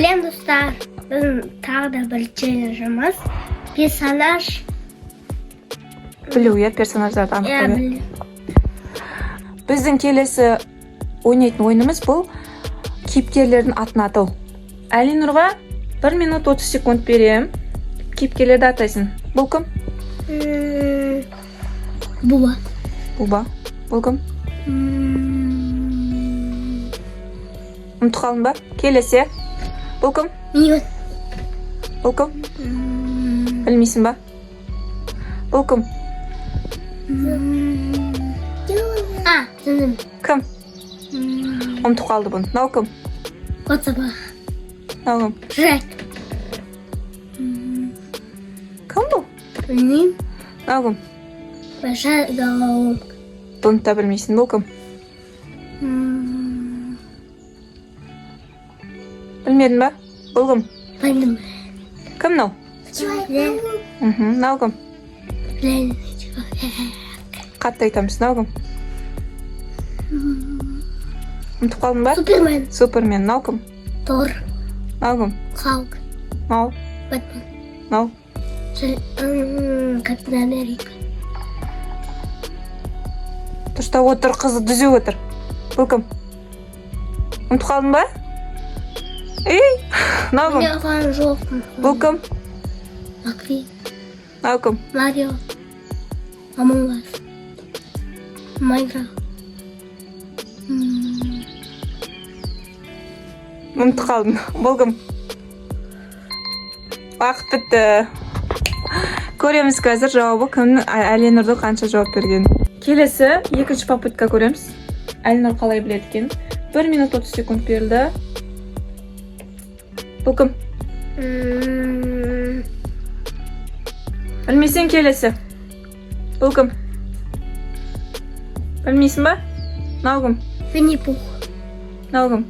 Сәлем достар, біздің тағы да бір челленджіміз персонаж білу, персонаждарды анықтау. білу. Біздің келесі ойнайтын ойынымыз бұл кейіпкерлердің атын атау. Әлинұрға 1 минут 30 секунд берем. Кейіпкерлерді атайсың. Бұл кім? Буба. Буба. Бұл кім? Ұмытып қалдың ба? Келесі. Бұл кім? Миньон. Бұл кім? Білмейсің ба? Бұл кім? Түсіндім. Кім? Ұмытып қалды бұны. Мынау кім? Коцаба. Мынау кім? Шрек. Кім бұл? Білмеймін. Мынау кім? Большая головоломка. Бұны да білмейсің. Бұл кім? Білмедің ба? Бұл кім? Білмеймін. Кім мынау? Мынау кім? Қатты айтамыз. Мынау кім? Ұмытып қалдың ба? Супермен. Супермен. Мынау кім? Тор. Мынау кім? Халк. Мынау? Бэтмен. Мынау? Капитан Америка. Дұрыста отыр, қызы дүзе отыр. Бұл кім? Ұмытып қалдың ба? Ей! Мынау кім? Мен falan жоқ. Бұл кім? Макри. Мынау кім? Марио. Among Us. Майнкрафт. Ұмытып қалдың. Бұл кім? Уақыт бітті. Көреміз қазір жауабы кімнің Әлинұрды қанша жауап берген. Келесі екінші попытка көреміз. Әлинұр қалай біледі екен. 1 минут 30 секунд берілді. Бұл кім? Білмесең келесі. Бұл кім? Білмейсің ба? Мынау кім? Винни-Пух. Мынау кім?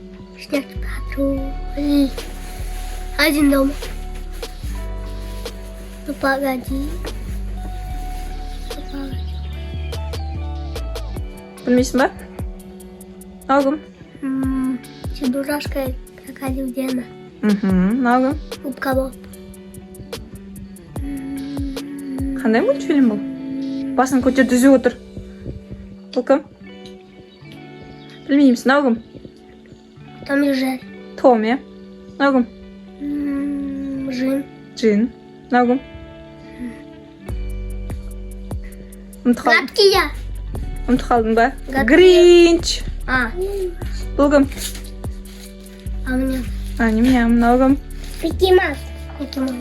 Снег патруль. Один дома. Ну погоди. Білмейсің ба? Мынау кім? Чебурашка крокодил Гена. Мынау кім? Губка Боб. Қандай мультфильм бұл? Басын көтер дүзе отыр. Бұл кім? Білмейміз. Мынау кім? Том и Джерри. Том, иә? Мынау кім? Жин. Джин. Мынау кім? Ұмытып қалдың. Гадкий я. Ұмытып қалдың ба? Гадкий. Гринч. Бұл кім? Ам-ням. Ням-ням. Мынау кім? Микки Маус. Микки Маус.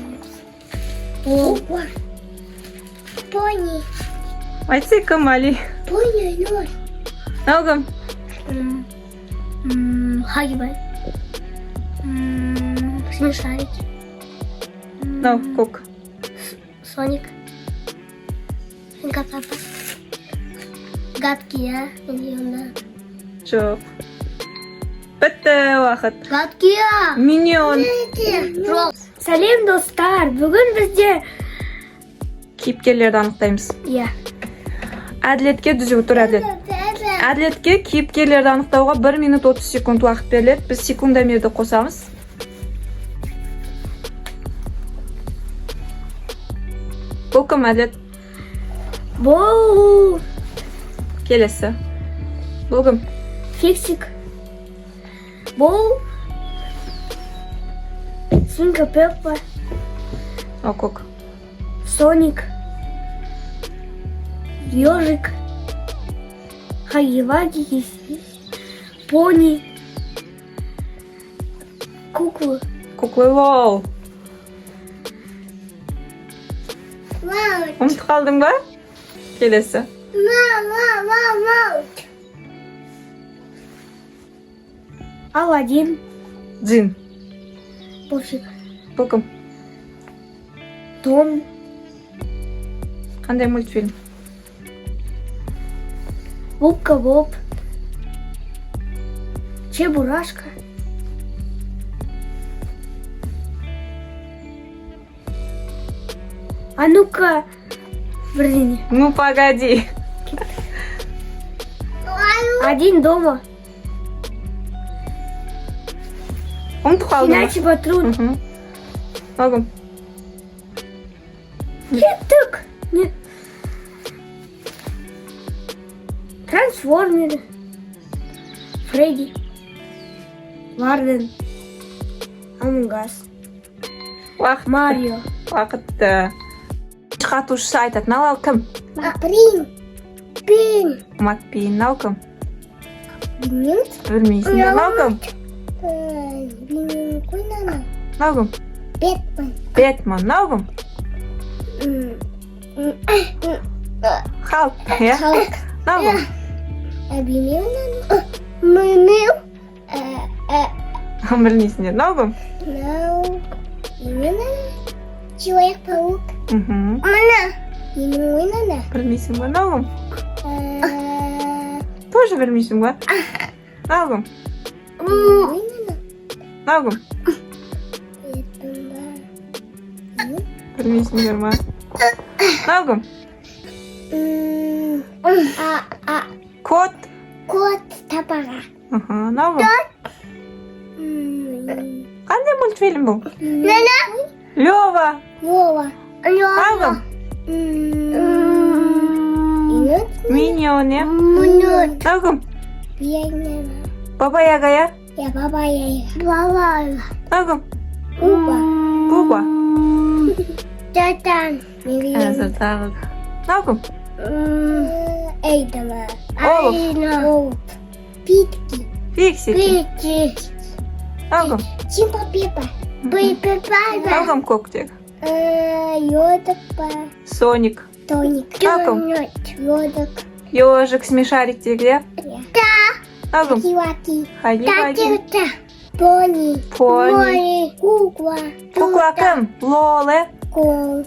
О. Пони. Айтсай кім, Али? Пони ноль. Мынау кім? Хагибай. Смешарики. Мынау көк. Соник. Свинка Пеппа. Гадкий я. Миньон. Жоқ. Бітті уақыт. Гадкий я. Миньон. Жоқ. Сәлем достар. Бүгін бізде Кейіпкерлерді анықтаймыз. Иә. Әділетке дүзе отыр, Әділет. Әділетке кейіпкерлерді анықтауға 1 минут 30 секунд уақыт беріледі. Біз секундомерді қосамыз. Бұл кім, Әділет? Бұл Келесі. Бұл кім? Фиксик. Бұл Свинка Пеппа. О, көк. Соник. Ежик. Хаги-Ваги. Пони. Куклы. Куклы лол. Мама. Ұмытып қалдың ба? Келесі. Мама. Аладдин. Джин. Пофиг. Бұл кім? Том. Қандай мультфильм? Губка Боб. Чебурашка. А ну-ка, блин. Ну, погоди. Один дома. ұмытып қалдың ба? Щенячий патруль. Мгм. Ногым. Кеттік. Нет. Трансформеры. Фредди. Варден. Among Us. Уақыт. Марио. Уақытты. Шығатушысы айтатын ал кім? Макпин. Пин. Макпейн. Мынау кім? Білмеймін. Білмейсің бе? Мынау кім? Білмеймін қой нана. Мынау кім? Бэтмен. Бэтмен. Мынау кім? Халк. Иә? Халк. Мынау кім? Білмеймін нана. Білмеймін. Білмейсіңдер. Мынау кім? Мынау. Білмеймін нана. Человек-паук. Мгм. Мына. Білмеймін ғой нана. Білмейсің бе? Мынау кім? Тоже білмейсің бе? Мынау кім? Ой нана. Мынау кім? Білмейсіңдер ма? Мынау кім? Кот. Кот табаға. Мынау кім? Қандай мультфильм бұл? Нана. Лёва. Лёва. Мынау кім? Миньон, иә? Мынау кім? Баба Яга, иә? Я баба Яга. Баба Яга. Мынау кім? Буба. Буба. Татан. Әзір тағы. Мынау кім? Эйдама. Олуф. Олуф. Питки. Фиксики. Питки. Мынау кім? Чимпа Пипа. Пипа. Мынау кім көктек? Йодок па. Соник. Тоник. Каком? Йодок. Ежик, смешарик, иә? Мынау кім? Киваки. Хаги-ваги. Пони. Пони. Кукла. Кукла кім? Лоле. Кол.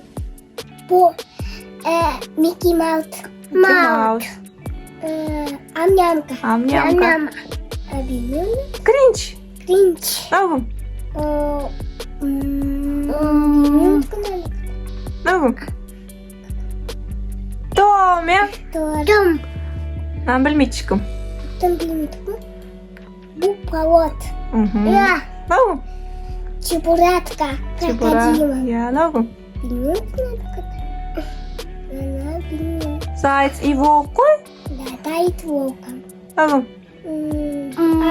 Микки Маус. Маус. Амнямка. Амнямка. Объявление. Кринч. Кринч. Мынау кім? Мынау кім? Том, иә? Том. Мынаны білмейді ешкім. Том білмейді ме? Буповод. Мгм. Я. Мынау кім? Чебуратка. Чебура. Крокодила. Иә, мынау кім? Білмейді Она білмейді. Заяц и волк қой? Да, тает волком. Мынау кім?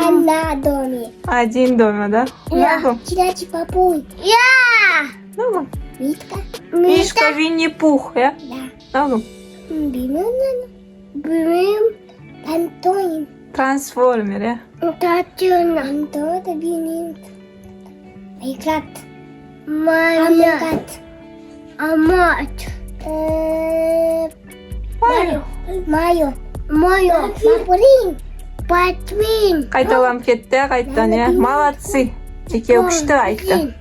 Она доме. Один дома, да? Мынау кім? Щенячий папуй. Я. Мынау кім? Мишка. Мишка, Винни-Пух, иә? Да. Мынау кім? Білмеймін. Білмеймін. Антонин. Трансформер, иә? Татьяна. Антода білмеймін. Айкрат. Амагат. Амат. Майо. Майо. Майо. Мапурин. Патвин. Қайталам кетті, қайттан, иә? Молодцы. Екеуі күшті айтты.